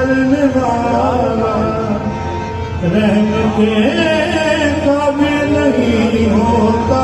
करने वाला रहने के काबिल नहीं होता।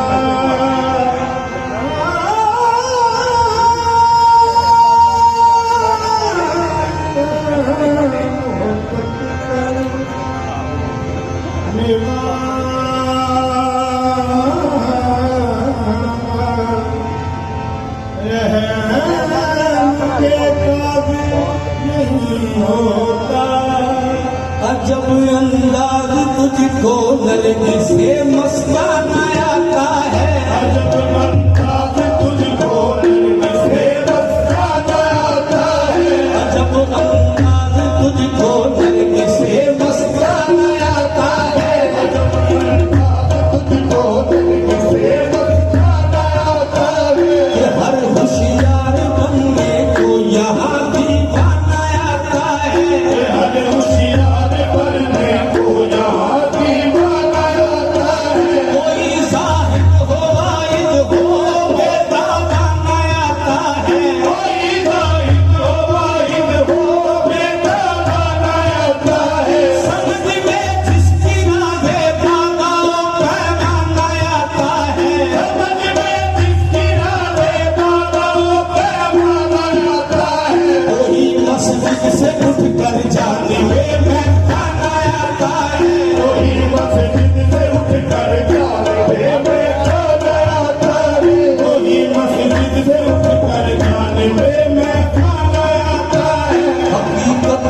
अजब अंदाज तुझको नलने से मस्ताना आता है। अजब अंदाज तुझको नलने से मस्ताना आता है। अजब अंदाज तुझको नलने से मस्ताना आता है। अजब अंदाज तुझको नलने से मस्ताना आता है। हर होशियार बनने को यहाँ दीवाना आता है। हर होशियार बनने को यहाँ दीवाना आता है। कोई साहिब हो वाइद हो बेदावाना आता है। कोई साहिब हो वाहिद हो बेदावाना आता है। समझ में जिसकी राहे बागा पैमाना आता है। समझ में जिसकी राहे बागा पैमाना आता है। कोई मस्जिद से उठ कर जाने में खाना आता है। कोई मस्जिद से उठ कर जाने में खाना आता है। कोई मस्जिद से उठ कर जाने में खाना आता है। हकीकत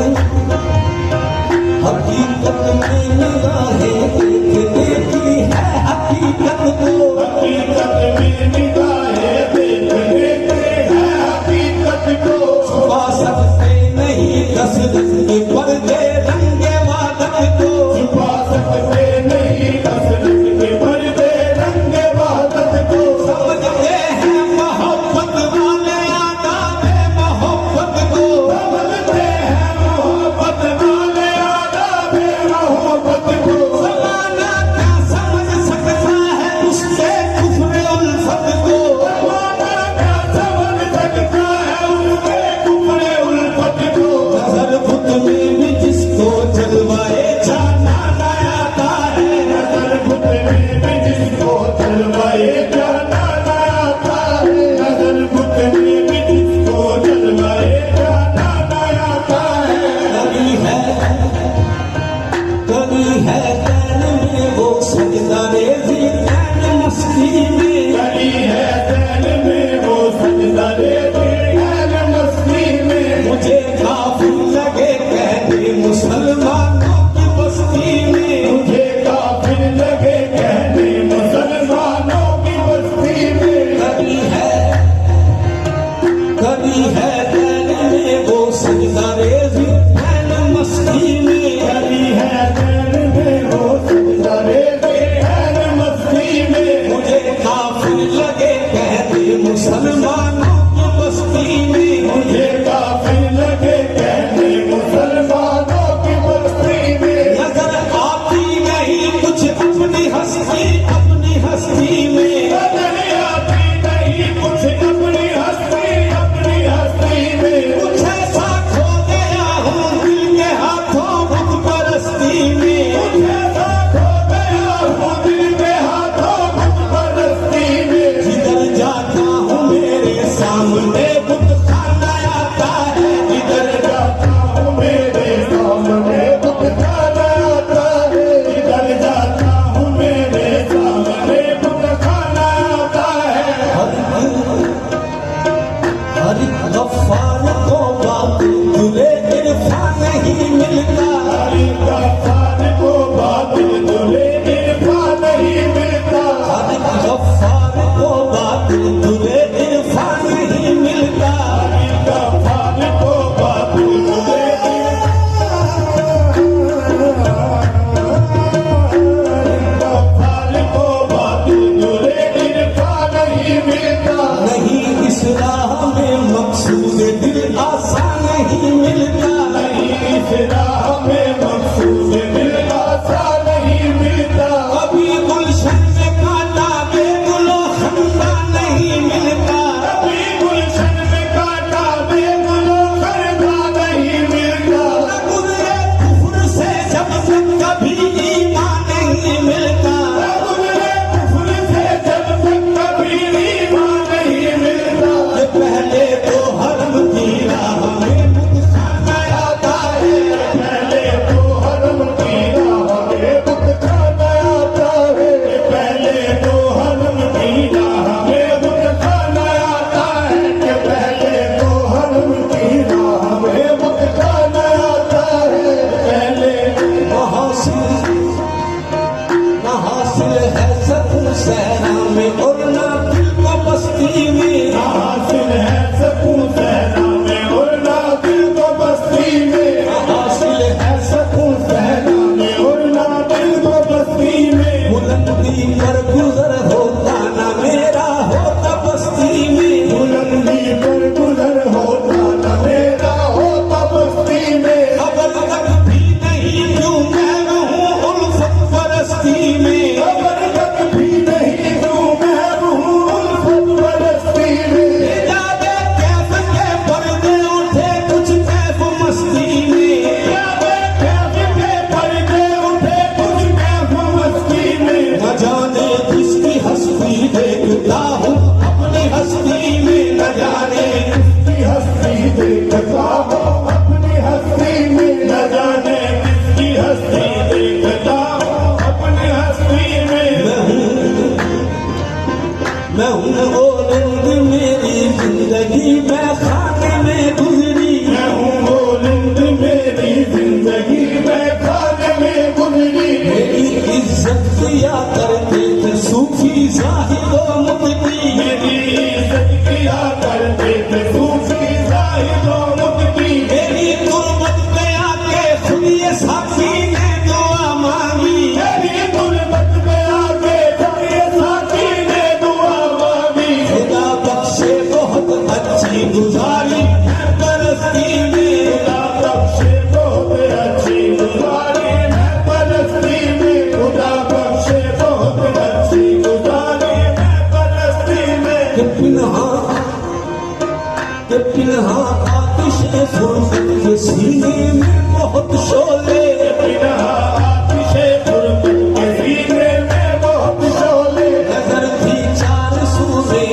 में निगाहें देखने की है। हकीकत को हकीकत में निगाहें देखने की है। हकीकत को छुपा सकते नहीं कसरत के पर्दे रंगे वादत को। छुपा सकते नहीं कसरत के पर्दे रंगे वादत को। समझते हैं मोहब्बत वाले आदाब मोहब्बत को। समझते हैं मोहब्बत वाले आदाब मोहब्बत को। ज़माना क्या समझ सकता है उसके कुफ्र उल्फत को। ज़माना क्या समझ सकता है उसके कुफ्र उल्फत को। नजर बुत में भी जिसको जलवाए जाना ना आता है। नजर बुत में भी जिसको जलवाए जाना ना आता है। नजर बुत में भी जिसको जलवाए जाना ना आता है। कभी है तैन में वो सजदा रेज़ी तैन मस्ती में। कली है दैन में वो सजदा रेज़ी तैन मस्ती में। मुझे काफिर लगे कहते मुसलमानों की बस्ती में। मुझे काफिर लगे कहने मुसलमानों की बस्ती में। कभी है तैन में वो सजदा रेज़ी तैन मस्ती में। कली है दैन में वो सजदा रेज़ी तैन मस्ती में। मुझे काफिर लगे कहते मुसलमानों की बस्ती में। मुझे काफिर लगे कहने मुसलमानों की बस्ती में। नजर आती नहीं कुछ अपनी हस्ती में। नजर आती नहीं कुछ अपनी हस्ती में। कुछ ऐसा खो गया हूँ दिल के हाथों खुद परस्ती में। कुछ ऐसा खो गया हूँ दिल के हाथों खुद परस्ती में। जिधर जाता हूँ मेरे सामने बुत खाना आता है। इधर जाता हूँ मेरे सामने बुत खाना आता है। इधर जाता हूँ मेरे सामने बुत खाना आता है। हर गफ्फार को बात तुले इरफान नहीं मिलता। हरी गफ्फार को बातिल तुले इरफान नहीं मिलता। हर गफ्फार को बात तुले इरफान नहीं मिलता। हरी गफ्फार को बातिल तुले गफ्फार को बातिल तुले इरफान नहीं मिलता। नहीं इस राह में मकसूद दिल आसान नहीं मिलता। नहीं इस राह में मकसूद दिल आसान नहीं मिलता। कभी गुलशन में कांटा बेगुलो खंडा नहीं मिलता। कभी गुलशन में कांटा बेगुलो खरदा नहीं मिलता। देखता हूँ अपनी हस्ती में, न जाने किसकी हस्ती देखता हूँ अपनी हस्ती में। मैं हूँ वो रंग मेरी जिंदगी में खाने में गुजरी, मैं हूँ वो नींद मेरी जिंदगी में खाने में गुजरी। मेरी इज्जत किया करते थे सूफी जाहिद व मुक्ति, मेरी इज्जत किया करते थे सूफी जाहिद व मुक्ति। मेरी गुर्बत में आके खुद ये साथी ने दुआ मांगी, मेरी गुर्बत में आके ये साथी ने दुआ मांगी। खुदा बख्शे बहुत अच्छी गुजारी है परस्ती में, खुदा बख्शे बहुत अच्छी गुजारी मैं परस्ती में, खुदा बख्शे बहुत अच्छी गुजारी मैं परस्ती में। कि पिन्हा आतिश फुर्सत के सीने में बहुत शोले, बिना आतिशे गुर्बत के सीने में बहुत शोले। नजर थी चार सूरे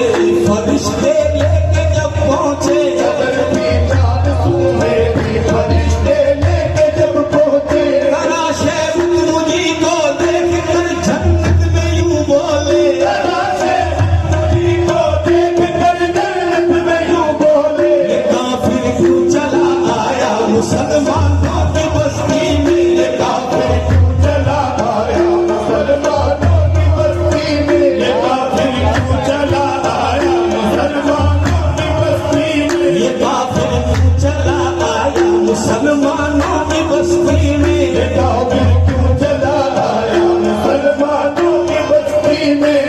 फरिश्ते लेके जब पहुंचे, नजर थी चार सूहे भी फरिश्ते लेके जब पहुंचे। तराशे मुझी को देख कर जन्नत में यूं बोले, तराशे मुझी को देख कर जन्नत में यूं बोले। ये काफिर क्यों चला आया मुसलमानों की बस्ती में, ये काफिर क्यों चला आया मुसलमानों की बस्ती में। ये काफिर क्यों चला आया मुसलमानों की बस्ती में। ये काफिर क्यों चला आया मुसलमानों की बस्ती में। ये काफिर क्यों चला आया मुसलमानों की बस्ती में।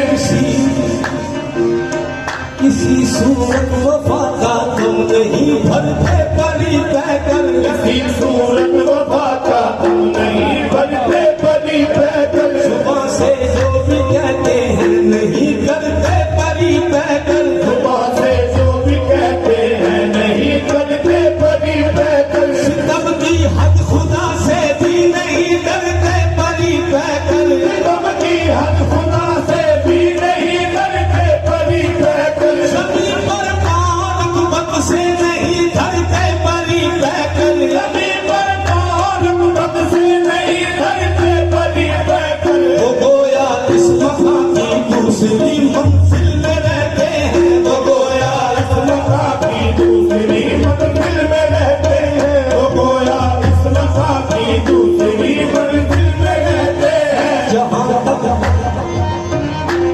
किसी सूरत वफा का तुम नहीं भरते परी पैकर, किसी सूरत वफा का तुम नहीं भरते परी पैकर। सुबह से जो भी कहते हैं नहीं करते परी पैकर, सुबह से जो भी कहते हैं नहीं करते परी पैकर। सितम की हद खुदा से भी नहीं करते परी पैकर, सितम की हद खुदा से भी नहीं करते परी पैकर। जमीन पर पाँव कुबत से नहीं धरते परी पैकर, जमीन पर पाँव कुबत से नहीं धरते परी पैकर। वो गोया इस मकाम की दूसरी मंजिल में रहते हैं, वो गोया इस मकाम की दूसरी मंजिल में रहते हैं। वो गोया इस मकाम की दूसरी मंजिल में रहते हैं।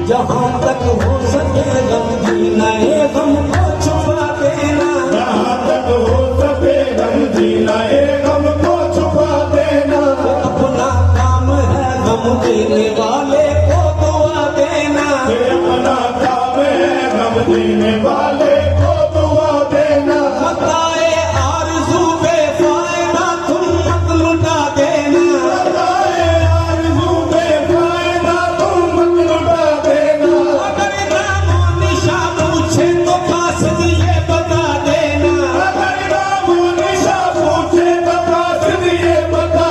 जहाँ तक हो सके गम नए गम को छुपा देना, जहाँ तक हो सके गम जीना ये गम को छुपा देना। अपना काम है गम देने वाले को दुआ देना, ये अपना काम है गम देने वाले को दुआ देना। बताए आरज़ू बेफ़ायदा तुम मत लुटा देना, बताए आरज़ू बेफ़ायदा तुम मत लुटा देना। अगर नामो निशा पूछे तो कासिद ये बता देना, अगर नामो निशा पूछे तो कासिद ये बता